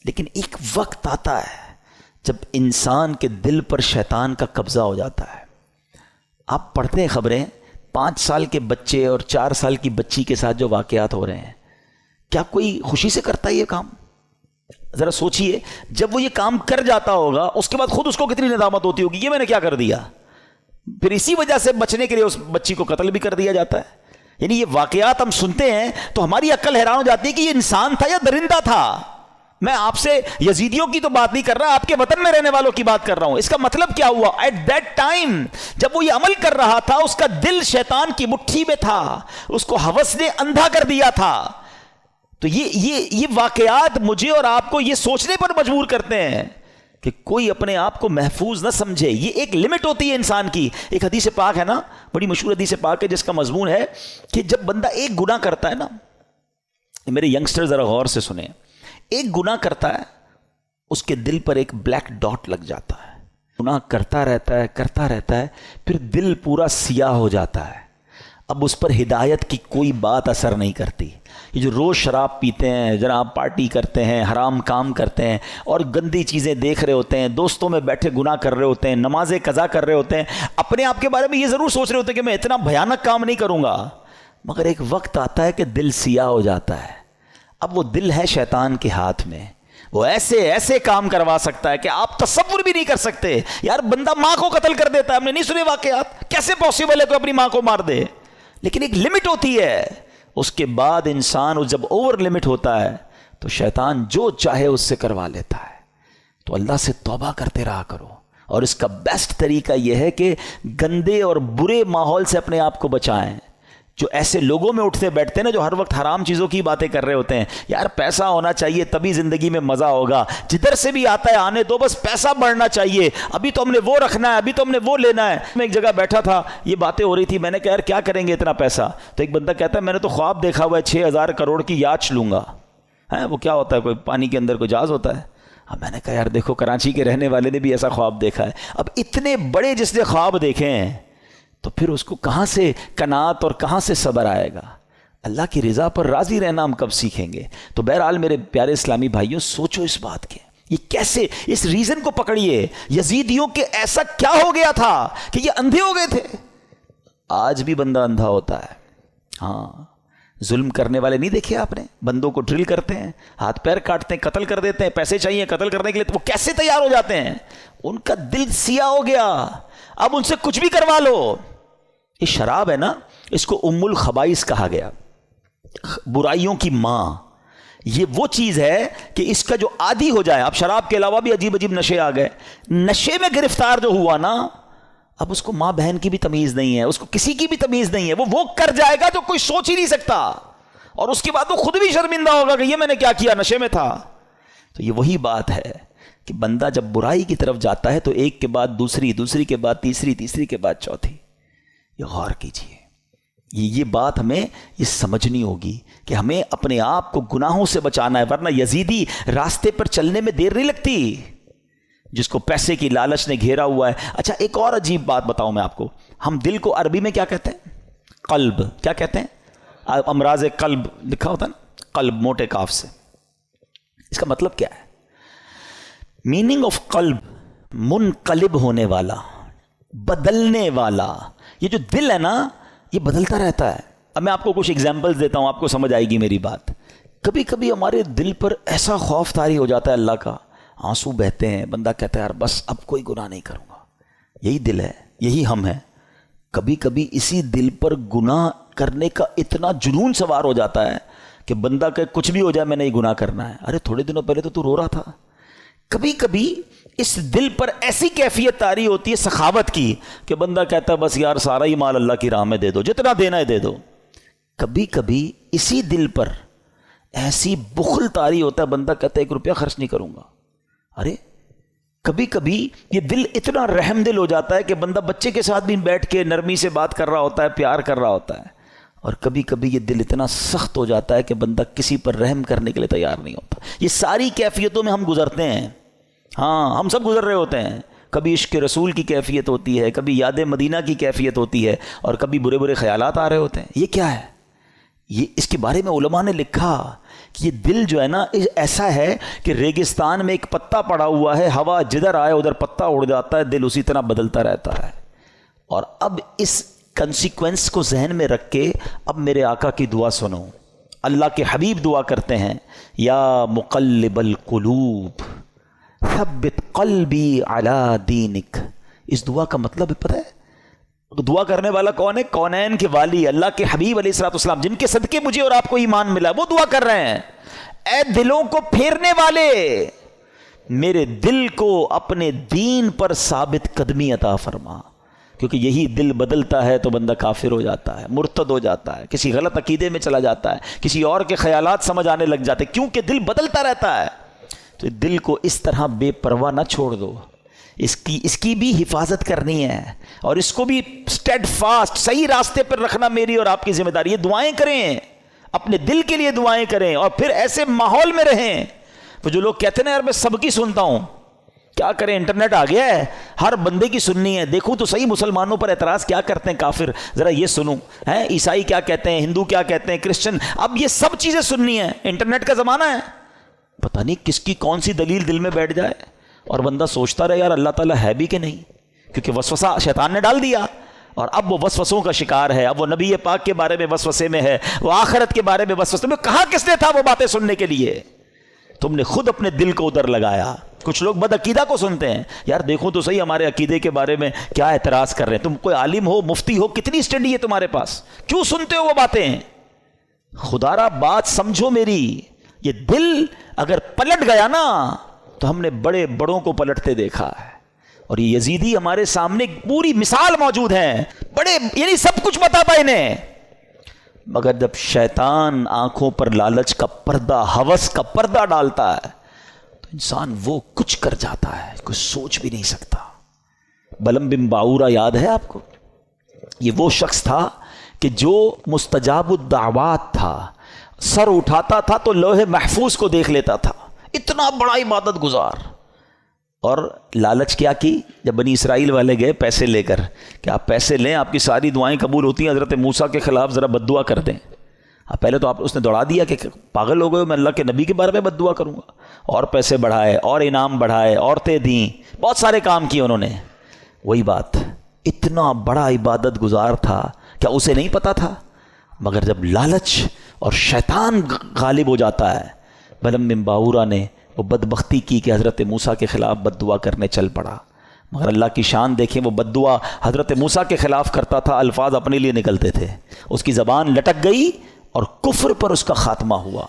لیکن ایک وقت آتا ہے جب انسان کے دل پر شیطان کا قبضہ ہو جاتا ہے۔ آپ پڑھتے ہیں خبریں، 5 سال کے بچے اور 4 سال کی بچی کے ساتھ جو واقعات ہو رہے ہیں، کیا کوئی خوشی سے کرتا ہے یہ کام؟ ذرا سوچئے، جب وہ یہ کام کر جاتا ہوگا اس کے بعد خود اس کو کتنی ندامت ہوتی ہوگی، یہ میں نے کیا کر دیا۔ پھر اسی وجہ سے بچنے کے لیے اس بچی کو قتل بھی کر دیا جاتا ہے۔ یعنی یہ واقعات ہم سنتے ہیں تو ہماری عقل حیران ہو جاتی ہے کہ یہ انسان تھا یا درندہ تھا۔ میں آپ سے یزیدیوں کی تو بات نہیں کر رہا، آپ کے وطن میں رہنے والوں کی بات کر رہا ہوں۔ اس کا مطلب کیا ہوا؟ ایٹ دیٹ ٹائم جب وہ یہ عمل کر رہا تھا اس کا دل شیطان کی مٹھی میں تھا، اس کو ہوس نے اندھا کر دیا تھا۔ تو یہ واقعات مجھے اور آپ کو یہ سوچنے پر مجبور کرتے ہیں کہ کوئی اپنے آپ کو محفوظ نہ سمجھے۔ یہ ایک لمٹ ہوتی ہے انسان کی۔ ایک حدیث پاک ہے نا، بڑی مشہور حدیث پاک ہے جس کا مضمون ہے کہ جب بندہ ایک گناہ کرتا ہے نا، میرے ینگسٹر ذرا غور سے سنیں، ایک گناہ کرتا ہے اس کے دل پر ایک بلیک ڈاٹ لگ جاتا ہے، گناہ کرتا رہتا ہے، پھر دل پورا سیاہ ہو جاتا ہے۔ اب اس پر ہدایت کی کوئی بات اثر نہیں کرتی۔ یہ جو روز شراب پیتے ہیں، جناب پارٹی کرتے ہیں، حرام کام کرتے ہیں اور گندی چیزیں دیکھ رہے ہوتے ہیں، دوستوں میں بیٹھے گناہ کر رہے ہوتے ہیں، نمازیں قضا کر رہے ہوتے ہیں، اپنے آپ کے بارے میں یہ ضرور سوچ رہے ہوتے ہیں کہ میں اتنا بھیانک کام نہیں کروں گا، مگر ایک وقت آتا ہے کہ دل سیاہ ہو جاتا ہے۔ اب وہ دل ہے شیطان کے ہاتھ میں، وہ ایسے کام کروا سکتا ہے کہ آپ تصور بھی نہیں کر سکتے۔ یار بندہ ماں کو قتل کر دیتا ہے، ہم نے نہیں سنے واقعات، کیسے پاسبل ہے کوئی اپنی ماں کو مار دے؟ لیکن ایک لمٹ ہوتی ہے، اس کے بعد انسان جب اوور لمٹ ہوتا ہے تو شیطان جو چاہے اس سے کروا لیتا ہے۔ تو اللہ سے توبہ کرتے رہا کرو، اور اس کا بیسٹ طریقہ یہ ہے کہ گندے اور برے ماحول سے اپنے آپ کو بچائیں۔ جو ایسے لوگوں میں اٹھتے بیٹھتے ہیں نا جو ہر وقت حرام چیزوں کی باتیں کر رہے ہوتے ہیں، یار پیسہ ہونا چاہیے تبھی زندگی میں مزہ ہوگا، جدھر سے بھی آتا ہے آنے دو، بس پیسہ بڑھنا چاہیے، ابھی تو ہم نے وہ رکھنا ہے، ابھی تو ہم نے وہ لینا ہے۔ میں ایک جگہ بیٹھا تھا، یہ باتیں ہو رہی تھی، میں نے کہا یار کیا کریں گے اتنا پیسہ؟ تو ایک بندہ کہتا ہے میں نے تو خواب دیکھا ہوا ہے 6000 کروڑ کی یاچ لوں گا۔ وہ کیا ہوتا ہے؟ کوئی پانی کے اندر کوئی جہاز ہوتا ہے؟ اب میں نے کہا یار دیکھو کراچی کے رہنے والے نے بھی ایسا خواب دیکھا ہے۔ اب اتنے بڑے جس نے خواب دیکھے ہیں تو پھر اس کو کہاں سے قناعت اور کہاں سے صبر آئے گا؟ اللہ کی رضا پر راضی رہنا ہم کب سیکھیں گے؟ تو بہرحال میرے پیارے اسلامی بھائیوں، سوچو اس بات کے، یہ کیسے، اس ریزن کو پکڑیے۔ یزیدیوں کے ایسا کیا ہو گیا تھا کہ یہ اندھے ہو گئے تھے؟ آج بھی بندہ اندھا ہوتا ہے۔ ہاں، ظلم کرنے والے نہیں دیکھے آپ نے؟ بندوں کو ڈرل کرتے ہیں، ہاتھ پیر کاٹتے ہیں، قتل کر دیتے ہیں، پیسے چاہیے قتل کرنے کے لیے، تو وہ کیسے تیار ہو جاتے ہیں؟ ان کا دل سیاہ ہو گیا، اب ان سے کچھ بھی کروا لو۔ یہ شراب ہے نا، اس کو ام الخبائث کہا گیا، برائیوں کی ماں۔ یہ وہ چیز ہے کہ اس کا جو عادی ہو جائے، اب شراب کے علاوہ بھی عجیب عجیب نشے آ گئے، نشے میں گرفتار جو ہوا نا، اب اس کو ماں بہن کی بھی تمیز نہیں ہے، اس کو کسی کی بھی تمیز نہیں ہے، وہ کر جائے گا جو کوئی سوچ ہی نہیں سکتا۔ اور اس کے بعد وہ خود بھی شرمندہ ہوگا کہ یہ میں نے کیا کیا، نشے میں تھا۔ تو یہ وہی بات ہے کہ بندہ جب برائی کی طرف جاتا ہے تو ایک کے بعد دوسری، دوسری کے بعد تیسری، تیسری کے بعد چوتھی۔ یہ غور کیجئے، یہ بات ہمیں یہ سمجھنی ہوگی کہ ہمیں اپنے آپ کو گناہوں سے بچانا ہے، ورنہ یزیدی راستے پر چلنے میں دیر نہیں لگتی، جس کو پیسے کی لالچ نے گھیرا ہوا ہے۔ اچھا ایک اور عجیب بات بتاؤں میں آپ کو، ہم دل کو عربی میں کیا کہتے ہیں؟ قلب۔ کیا کہتے ہیں؟ امراض قلب لکھا ہوتا ہے نا، قلب موٹے کاف سے۔ اس کا مطلب کیا ہے؟ میننگ آف قلب منقلب ہونے والا، بدلنے والا۔ یہ جو دل ہے نا یہ بدلتا رہتا ہے۔ اب میں آپ کو کچھ ایگزامپلز دیتا ہوں، آپ کو سمجھ آئے گی میری بات۔ کبھی کبھی ہمارے دل پر ایسا خوف طاری ہو جاتا ہے اللہ کا، آنسو بہتے ہیں، بندہ کہتا ہے یار بس اب کوئی گناہ نہیں کروں گا۔ یہی دل ہے، یہی ہم ہیں۔ کبھی کبھی اسی دل پر گناہ کرنے کا اتنا جنون سوار ہو جاتا ہے کہ بندہ کہ کچھ بھی ہو جائے میں نے یہ گناہ کرنا ہے۔ ارے تھوڑے دنوں پہلے تو رو رہا تھا۔ کبھی کبھی اس دل پر ایسی کیفیت طاری ہوتی ہے سخاوت کی کہ بندہ کہتا ہے بس یار سارا ہی مال اللہ کی راہ میں دے دو، جتنا دینا ہے دے دو۔ کبھی کبھی اسی دل پر ایسی بخل طاری ہوتا ہے، بندہ کہتا ہے 1 روپیہ خرچ نہیں کروں گا۔ ارے کبھی کبھی یہ دل اتنا رحم دل ہو جاتا ہے کہ بندہ بچے کے ساتھ بھی بیٹھ کے نرمی سے بات کر رہا ہوتا ہے، پیار کر رہا ہوتا ہے۔ اور کبھی کبھی یہ دل اتنا سخت ہو جاتا ہے کہ بندہ کسی پر رحم کرنے کے لیے تیار نہیں ہوتا۔ یہ ساری کیفیتوں میں ہم گزرتے ہیں، ہاں ہم سب گزر رہے ہوتے ہیں۔ کبھی عشق رسول کی کیفیت ہوتی ہے، کبھی یاد مدینہ کی کیفیت ہوتی ہے، اور کبھی برے برے خیالات آ رہے ہوتے ہیں۔ یہ کیا ہے؟ یہ اس کے بارے میں علماء نے لکھا کہ یہ دل جو ہے نا ایسا ہے کہ ریگستان میں ایک پتا پڑا ہوا ہے، ہوا جدھر آئے ادھر پتا اڑ جاتا ہے، دل اسی طرح بدلتا رہتا ہے۔ اور اب اس کنسیکوینس کو ذہن میں رکھ کے اب میرے آقا کی دعا سنو۔ اللہ کے حبیب دعا کرتے ہیں، یا مقلب القلوب ثبت قلبی علی دینک۔ اس دعا کا مطلب پتہ ہے دعا کرنے والا کون ہے؟ کونین کے والی اللہ کے حبیب علیہ الصلوۃ والسلام، جن کے صدقے مجھے اور آپ کو ایمان ملا، وہ دعا کر رہے ہیں، اے دلوں کو پھیرنے والے میرے دل کو اپنے دین پر ثابت قدمی عطا فرما۔ کیونکہ یہی دل بدلتا ہے تو بندہ کافر ہو جاتا ہے، مرتد ہو جاتا ہے، کسی غلط عقیدے میں چلا جاتا ہے، کسی اور کے خیالات سمجھ آنے لگ جاتے، کیونکہ دل بدلتا رہتا ہے۔ تو دل کو اس طرح بے پرواہ نہ چھوڑ دو، اس کی بھی حفاظت کرنی ہے، اور اس کو بھی اسٹیڈ فاسٹ صحیح راستے پر رکھنا میری اور آپ کی ذمہ داری۔ یہ دعائیں کریں، اپنے دل کے لیے دعائیں کریں، اور پھر ایسے ماحول میں رہیں۔ وہ جو لوگ کہتے ہیں یار میں سب کی سنتا ہوں، کیا کریں، انٹرنیٹ آ گیا ہے، ہر بندے کی سننی ہے، دیکھوں تو صحیح مسلمانوں پر اعتراض کیا کرتے ہیں کافر، ذرا یہ سنوں، عیسائی کیا کہتے ہیں، ہندو کیا کہتے ہیں، کرسچن، اب یہ سب چیزیں سننی ہیں۔ انٹرنیٹ کا زمانہ ہے، پتہ نہیں کس کی کون سی دلیل دل میں بیٹھ جائے، اور بندہ سوچتا رہے یار اللہ تعالیٰ ہے بھی کہ نہیں، کیونکہ وسوسہ شیطان نے ڈال دیا، اور اب وہ وسوسوں کا شکار ہے۔ اب وہ نبی پاک کے بارے میں وسوسے میں ہے، وہ آخرت کے بارے میں وسوسے میں، کہاں کس نے تھا وہ باتیں سننے کے لیے؟ تم نے خود اپنے دل کو ادھر لگایا۔ کچھ لوگ بد عقیدہ کو سنتے ہیں، یار دیکھو تو صحیح ہمارے عقیدے کے بارے میں کیا اعتراض کر رہے ہیں، تم کوئی عالم ہو، مفتی ہو، کتنی اسٹڈی ہے تمہارے پاس، کیوں سنتے ہو وہ باتیں؟ خدا را بات سمجھو میری، یہ دل اگر پلٹ گیا نا تو ہم نے بڑے بڑوں کو پلٹتے دیکھا ہے، اور یہ یزیدی ہمارے سامنے پوری مثال موجود ہے، بڑے یعنی سب کچھ پتا تھا انہیں، مگر جب شیطان آنکھوں پر لالچ کا پردہ، ہوس کا پردہ ڈالتا ہے تو انسان وہ کچھ کر جاتا ہے کوئی سوچ بھی نہیں سکتا۔ بلم بن باورا یاد ہے آپ کو؟ یہ وہ شخص تھا کہ جو مستجاب الدعوات تھا، سر اٹھاتا تھا تو لوح محفوظ کو دیکھ لیتا تھا، اتنا بڑا عبادت گزار۔ اور لالچ کیا کی؟ جب بنی اسرائیل والے گئے پیسے لے کر کہ آپ پیسے لیں آپ کی ساری دعائیں قبول ہوتی ہیں، حضرت موسیٰ کے خلاف ذرا بد دعا کر دیں۔ پہلے تو اس نے دوڑا دیا کہ پاگل ہو گئے میں اللہ کے نبی کے بارے میں بد دعا کروں گا، اور پیسے بڑھائے اور انعام بڑھائے، عورتیں دیں، بہت سارے کام کیے انہوں نے۔ وہی بات، اتنا بڑا عبادت گزار تھا، کیا اسے نہیں پتا تھا؟ مگر جب لالچ اور شیطان غالب ہو جاتا ہے، بلم بن باورا نے وہ بدبختی کی کہ حضرت موسیٰ کے خلاف بد دعا کرنے چل پڑا۔ مگر اللہ کی شان دیکھیں، وہ بد دعا حضرت موسیٰ کے خلاف کرتا تھا، الفاظ اپنے لیے نکلتے تھے، اس کی زبان لٹک گئی اور کفر پر اس کا خاتمہ ہوا۔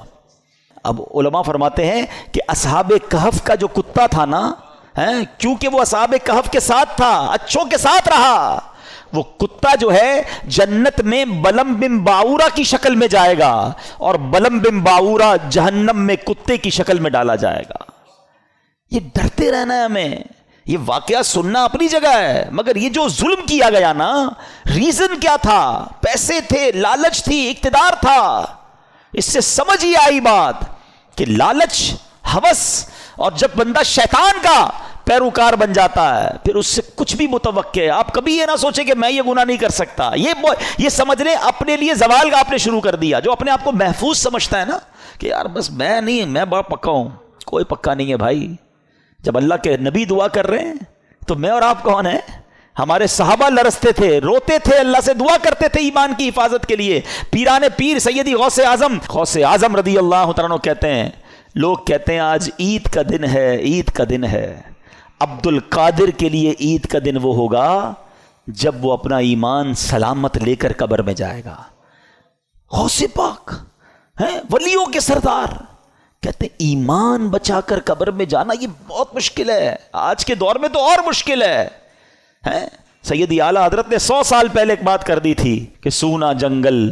اب علماء فرماتے ہیں کہ اصحاب کہف کا جو کتا تھا نا، کیونکہ وہ اصحاب کہف کے ساتھ تھا، اچھوں کے ساتھ رہا، وہ کتا جو ہے جنت میں بلم بن باورا کی شکل میں جائے گا اور بلم بن باورا جہنم میں کتے کی شکل میں ڈالا جائے گا. یہ ڈرتے رہنا ہے ہمیں. یہ واقعہ سننا اپنی جگہ ہے، مگر یہ جو ظلم کیا گیا نا، ریزن کیا تھا؟ پیسے تھے، لالچ تھی، اقتدار تھا. اس سے سمجھ ہی آئی بات کہ لالچ، ہوس، اور جب بندہ شیطان کا پیروکار بن جاتا ہے پھر اس سے کچھ بھی متوقع ہے. آپ کبھی یہ نہ سوچیں کہ میں یہ گناہ نہیں کر سکتا. یہ سمجھ لیں اپنے لیے زوال کا آپ نے شروع کر دیا. جو اپنے آپ کو محفوظ سمجھتا ہے نا کہ یار بس میں نہیں، میں بڑا پکا ہوں. کوئی پکا نہیں ہے بھائی. جب اللہ کے نبی دعا کر رہے ہیں تو میں اور آپ کون ہیں؟ ہمارے صحابہ لرزتے تھے، روتے تھے، اللہ سے دعا کرتے تھے ایمان کی حفاظت کے لیے. پیران پیر سیدی غوث اعظم رضی اللہ تعالیٰ عنہ کہتے ہیں، لوگ کہتے ہیں آج عید کا دن ہے، عید کا دن ہے. عبد القادر کے لیے عید کا دن وہ ہوگا جب وہ اپنا ایمان سلامت لے کر قبر میں جائے گا. غوث پاک ہیں، ولیوں کے سردار، کہتے ہیں ایمان بچا کر قبر میں جانا یہ بہت مشکل ہے. آج کے دور میں تو اور مشکل ہے. سیدی اعلیٰ حضرت نے 100 سال پہلے ایک بات کر دی تھی کہ سونا جنگل،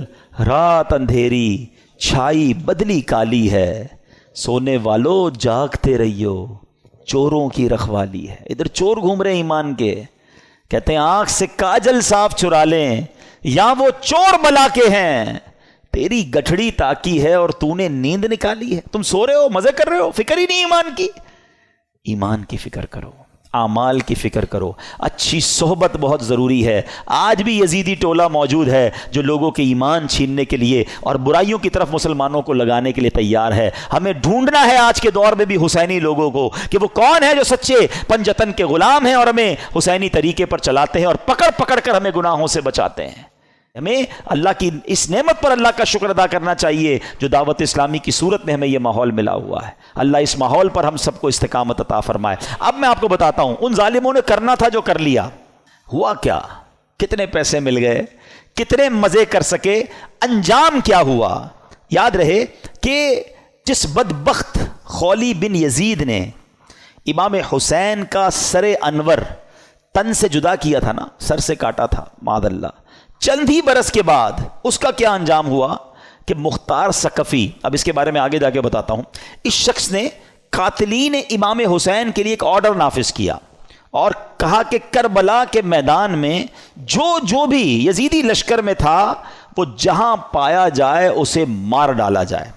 رات اندھیری، چھائی بدلی کالی ہے، سونے والو جاگتے رہیو، چوروں کی رکھوالی ہے. ادھر چور گھوم رہے ایمان کے. کہتے ہیں آنکھ سے کاجل صاف چرا لیں، یا وہ چور بلا کے ہیں. تیری گٹھڑی تاکی ہے اور تو نے نیند نکالی ہے. تم سو رہے ہو، مزے کر رہے ہو، فکر ہی نہیں ایمان کی. ایمان کی فکر کرو، اعمال کی فکر کرو. اچھی صحبت بہت ضروری ہے. آج بھی یزیدی ٹولہ موجود ہے جو لوگوں کے ایمان چھیننے کے لیے اور برائیوں کی طرف مسلمانوں کو لگانے کے لیے تیار ہے. ہمیں ڈھونڈنا ہے آج کے دور میں بھی حسینی لوگوں کو کہ وہ کون ہے جو سچے پنجتن کے غلام ہیں اور ہمیں حسینی طریقے پر چلاتے ہیں اور پکڑ پکڑ کر ہمیں گناہوں سے بچاتے ہیں. ہمیں اللہ کی اس نعمت پر اللہ کا شکر ادا کرنا چاہیے جو دعوت اسلامی کی صورت میں ہمیں یہ ماحول ملا ہوا ہے. اللہ اس ماحول پر ہم سب کو استقامت عطا فرمائے. اب میں آپ کو بتاتا ہوں ان ظالموں نے کرنا تھا جو کر لیا. ہوا کیا؟ کتنے پیسے مل گئے، کتنے مزے کر سکے، انجام کیا ہوا؟ یاد رہے کہ جس بدبخت خولی بن یزید نے امام حسین کا سر انور تن سے جدا کیا تھا نا، سر سے کاٹا تھا معاذ اللہ، چند ہی برس کے بعد اس کا کیا انجام ہوا کہ مختار ثقفی، اب اس کے بارے میں آگے جا کے بتاتا ہوں، اس شخص نے قاتلین امام حسین کے لیے ایک آرڈر نافذ کیا اور کہا کہ کربلا کے میدان میں جو بھی یزیدی لشکر میں تھا وہ جہاں پایا جائے اسے مار ڈالا جائے.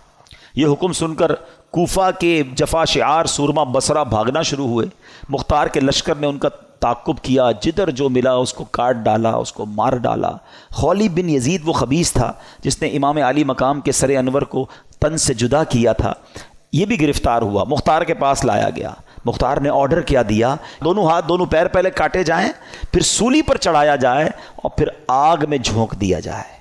یہ حکم سن کر کوفہ کے جفا شعار سورما بصرہ بھاگنا شروع ہوئے. مختار کے لشکر نے ان کا تعقب کیا، جدھر جو ملا اس کو کاٹ ڈالا، اس کو مار ڈالا. خولی بن یزید وہ خبیث تھا جس نے امام علی مقام کے سر انور کو تن سے جدا کیا تھا. یہ بھی گرفتار ہوا، مختار کے پاس لایا گیا. مختار نے آرڈر کیا دیا دونوں ہاتھ دونوں پیر پہلے کاٹے جائیں، پھر سولی پر چڑھایا جائے اور پھر آگ میں جھونک دیا جائے.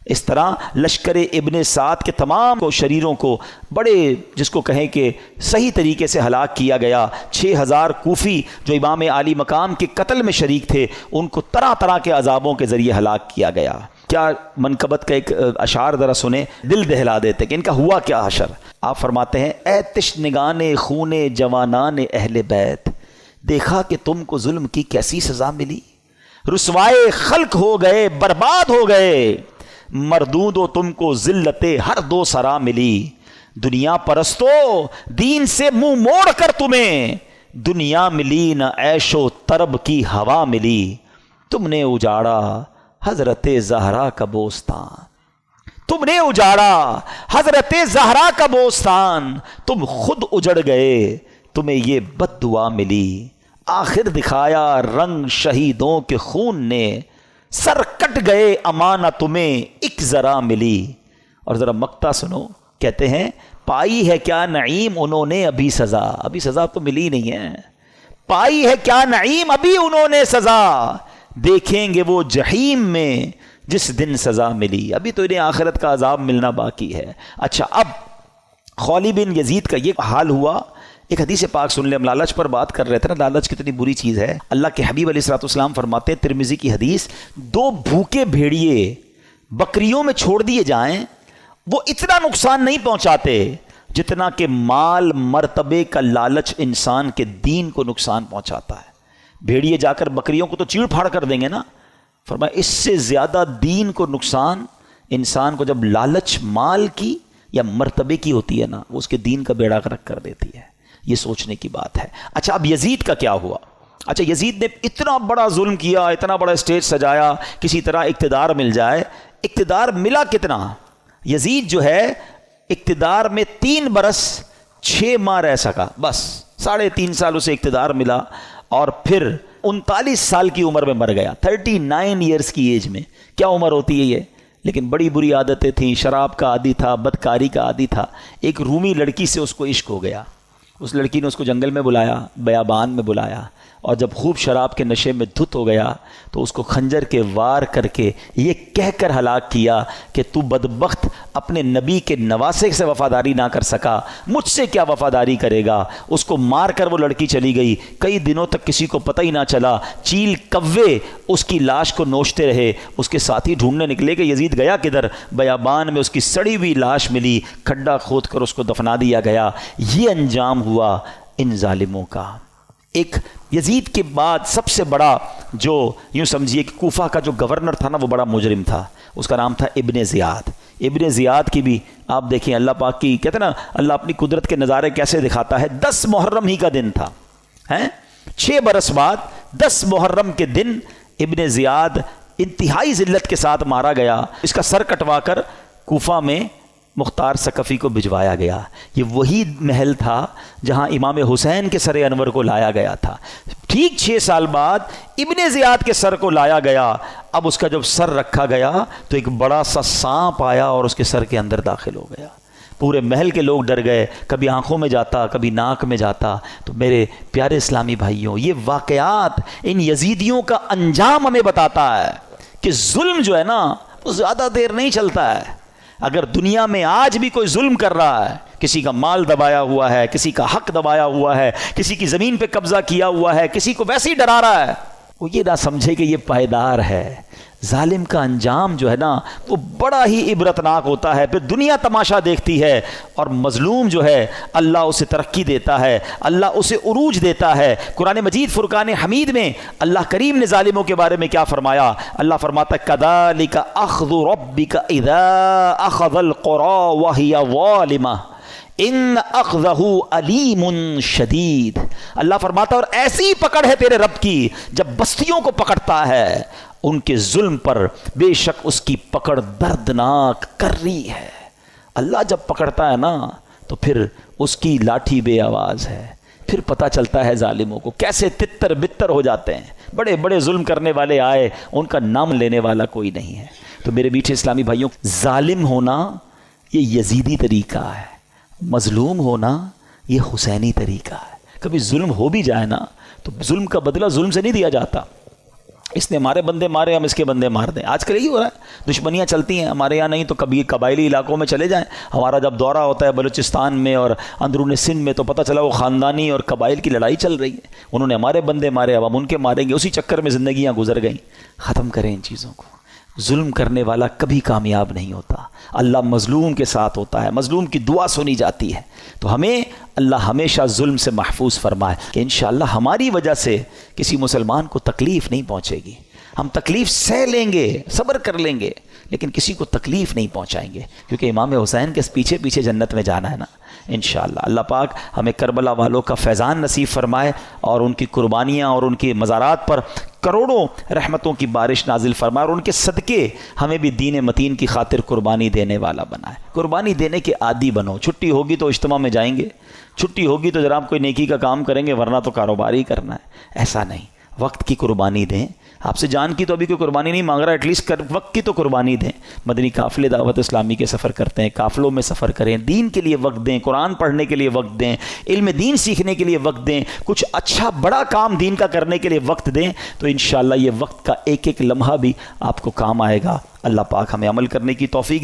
اس طرح لشکر ابن سعد کے تمام کو شریروں کو بڑے جس کو کہیں کہ صحیح طریقے سے ہلاک کیا گیا. 6000 کوفی جو امام علی مقام کے قتل میں شریک تھے ان کو طرح طرح کے عذابوں کے ذریعے ہلاک کیا گیا. کیا منقبت کا ایک اشعار ذرا سنیں، دل دہلا دیتے کہ ان کا ہوا کیا حشر. آپ فرماتے ہیں اے تشنگان خون جوانان اہل بیت، دیکھا کہ تم کو ظلم کی کیسی سزا ملی. رسوائے خلق ہو گئے، برباد ہو گئے، مردود و تم کو ذلت ہر دو سرا ملی. دنیا پرستو دین سے منہ موڑ کر تمہیں دنیا ملی نہ عیش و طرب کی ہوا ملی. تم نے اجاڑا حضرت زہرا کا بوستان، تم نے اجاڑا حضرت زہرا کا بوستان، تم خود اجڑ گئے تمہیں یہ بد دعا ملی. آخر دکھایا رنگ شہیدوں کے خون نے، سر کٹ گئے امانہ تمہیں ایک ذرا ملی. اور ذرا مقطع سنو، کہتے ہیں پائی ہے کیا نعیم انہوں نے ابھی سزا. ابھی سزا تو ملی نہیں ہے. پائی ہے کیا نعیم ابھی انہوں نے سزا، دیکھیں گے وہ جہیم میں جس دن سزا ملی. ابھی تو انہیں آخرت کا عذاب ملنا باقی ہے. اچھا، اب خولی بن یزید کا یہ حال ہوا. ایک حدیث پاک سن لیں، ہم لالچ پر بات کر رہے تھے نا، لالچ کتنی بری چیز ہے. اللہ کے حبیب علیہ الصلوۃ والسلام فرماتے ہیں، ترمذی کی حدیث، 2 بھوکے بھیڑیے بکریوں میں چھوڑ دیے جائیں وہ اتنا نقصان نہیں پہنچاتے جتنا کہ مال مرتبے کا لالچ انسان کے دین کو نقصان پہنچاتا ہے. بھیڑیے جا کر بکریوں کو تو چیڑ پھاڑ کر دیں گے نا، فرمایا اس سے زیادہ دین کو نقصان انسان کو جب لالچ مال کی یا مرتبے کی ہوتی ہے نا، وہ اس کے دین کا بیڑا غرق کر دیتی ہے. یہ سوچنے کی بات ہے. اچھا اب یزید کا کیا ہوا؟ اچھا یزید نے اتنا بڑا ظلم کیا، اتنا بڑا اسٹیج سجایا، کسی طرح اقتدار مل جائے. اقتدار ملا کتنا؟ یزید جو ہے اقتدار میں 3 برس 6 ماہ رہ سکا، بس 3.5 سال اسے اقتدار ملا، اور پھر 39 سال کی عمر میں مر گیا. 39 ایئرس کی ایج میں. کیا عمر ہوتی ہے یہ؟ لیکن بڑی بری عادتیں تھیں، شراب کا عادی تھا، بدکاری کا عادی تھا. ایک رومی لڑکی سے اس کو عشق ہو گیا. اس لڑکی نے اس کو جنگل میں بلایا، بیابان میں بلایا، اور جب خوب شراب کے نشے میں دھت ہو گیا تو اس کو خنجر کے وار کر کے یہ کہہ کر ہلاک کیا کہ تو بدبخت اپنے نبی کے نواسے سے وفاداری نہ کر سکا، مجھ سے کیا وفاداری کرے گا. اس کو مار کر وہ لڑکی چلی گئی. کئی دنوں تک کسی کو پتہ ہی نہ چلا. چیل کوے اس کی لاش کو نوچتے رہے. اس کے ساتھی ڈھونڈنے نکلے کہ یزید گیا کدھر. بیابان میں اس کی سڑی ہوئی لاش ملی، کھڈا کھود کر اس کو دفنا دیا گیا. یہ انجام ہوا ان ظالموں کا. ایک یزید کے بعد سب سے بڑا جو یوں سمجھیے کہ کوفہ کا جو گورنر تھا نا، وہ بڑا مجرم تھا. اس کا نام تھا ابن زیاد. ابن زیاد کی بھی آپ دیکھیں اللہ پاک کی، کہتے ہیں نا اللہ اپنی قدرت کے نظارے کیسے دکھاتا ہے. 10 محرم ہی کا دن تھا، 6 برس بعد 10 محرم کے دن ابن زیاد انتہائی ذلت کے ساتھ مارا گیا. اس کا سر کٹوا کر کوفہ میں مختار ثقفی کو بھجوایا گیا. یہ وہی محل تھا جہاں امام حسین کے سر انور کو لایا گیا تھا. ٹھیک 6 سال بعد ابن زیاد کے سر کو لایا گیا. اب اس کا جب سر رکھا گیا تو ایک بڑا سا سانپ آیا اور اس کے سر کے اندر داخل ہو گیا. پورے محل کے لوگ ڈر گئے. کبھی آنکھوں میں جاتا، کبھی ناک میں جاتا. تو میرے پیارے اسلامی بھائیوں، یہ واقعات ان یزیدیوں کا انجام ہمیں بتاتا ہے کہ ظلم جو ہے نا وہ زیادہ دیر نہیں چلتا ہے. اگر دنیا میں آج بھی کوئی ظلم کر رہا ہے، کسی کا مال دبایا ہوا ہے، کسی کا حق دبایا ہوا ہے، کسی کی زمین پہ قبضہ کیا ہوا ہے، کسی کو ویسے ہی ڈرا رہا ہے، وہ یہ نہ سمجھے کہ یہ پائیدار ہے. ظالم کا انجام جو ہے نا وہ بڑا ہی عبرتناک ہوتا ہے. پھر دنیا تماشا دیکھتی ہے، اور مظلوم جو ہے اللہ اسے ترقی دیتا ہے، اللہ اسے عروج دیتا ہے. قرآن مجید فرقان حمید میں اللہ کریم نے ظالموں کے بارے میں کیا فرمایا؟ اللہ فرماتا ہے کذالک اخذ ربک اذا اخذ القری وہی ظالمہ ان اخذہ علیم شدید. اللہ فرماتا اور ایسی پکڑ ہے تیرے رب کی جب بستیوں کو پکڑتا ہے ان کے ظلم پر، بے شک اس کی پکڑ دردناک کر رہی ہے. اللہ جب پکڑتا ہے نا تو پھر اس کی لاٹھی بے آواز ہے. پھر پتہ چلتا ہے ظالموں کو کیسے تتر بتر ہو جاتے ہیں. بڑے بڑے ظلم کرنے والے آئے، ان کا نام لینے والا کوئی نہیں ہے. تو میرے میٹھے اسلامی بھائیوں، ظالم ہونا یہ یزیدی طریقہ ہے، مظلوم ہونا یہ حسینی طریقہ ہے. کبھی ظلم ہو بھی جائے نا تو ظلم کا بدلہ ظلم سے نہیں دیا جاتا. اس نے ہمارے بندے مارے، ہم اس کے بندے مار دیں. آج کل یہی ہو رہا ہے، دشمنیاں چلتی ہیں. ہمارے یہاں نہیں تو کبھی قبائلی علاقوں میں چلے جائیں. ہمارا جب دورہ ہوتا ہے بلوچستان میں اور اندرون سندھ میں تو پتہ چلا وہ خاندانی اور قبائل کی لڑائی چل رہی ہے. انہوں نے ہمارے بندے مارے، اب ہم ان کے ماریں گے. اسی چکر میں زندگیاں گزر گئیں. ختم کریں ان چیزوں کو. ظلم کرنے والا کبھی کامیاب نہیں ہوتا. اللہ مظلوم کے ساتھ ہوتا ہے، مظلوم کی دعا سنی جاتی ہے. تو ہمیں اللہ ہمیشہ ظلم سے محفوظ فرمائے کہ انشاءاللہ ہماری وجہ سے کسی مسلمان کو تکلیف نہیں پہنچے گی. ہم تکلیف سہ لیں گے، صبر کر لیں گے، لیکن کسی کو تکلیف نہیں پہنچائیں گے، کیونکہ امام حسین کے پیچھے پیچھے جنت میں جانا ہے نا انشاءاللہ. اللہ پاک ہمیں کربلا والوں کا فیضان نصیب فرمائے اور ان کی قربانیاں اور ان کی مزارات پر کروڑوں رحمتوں کی بارش نازل فرمائے، اور ان کے صدقے ہمیں بھی دین متین کی خاطر قربانی دینے والا بنائے. قربانی دینے کے عادی بنو. چھٹی ہوگی تو اجتماع میں جائیں گے، چھٹی ہوگی تو جناب کوئی نیکی کا کام کریں گے، ورنہ تو کاروبار ہی کرنا ہے. ایسا نہیں، وقت کی قربانی دیں. آپ سے جان کی تو ابھی کوئی قربانی نہیں مانگ رہا، ایٹ لیسٹ وقت کی تو قربانی دیں. مدنی قافلے دعوت اسلامی کے سفر کرتے ہیں، قافلوں میں سفر کریں، دین کے لیے وقت دیں، قرآن پڑھنے کے لیے وقت دیں، علم دین سیکھنے کے لیے وقت دیں، کچھ اچھا بڑا کام دین کا کرنے کے لیے وقت دیں. تو انشاءاللہ یہ وقت کا ایک ایک لمحہ بھی آپ کو کام آئے گا. اللہ پاک ہمیں عمل کرنے کی توفیق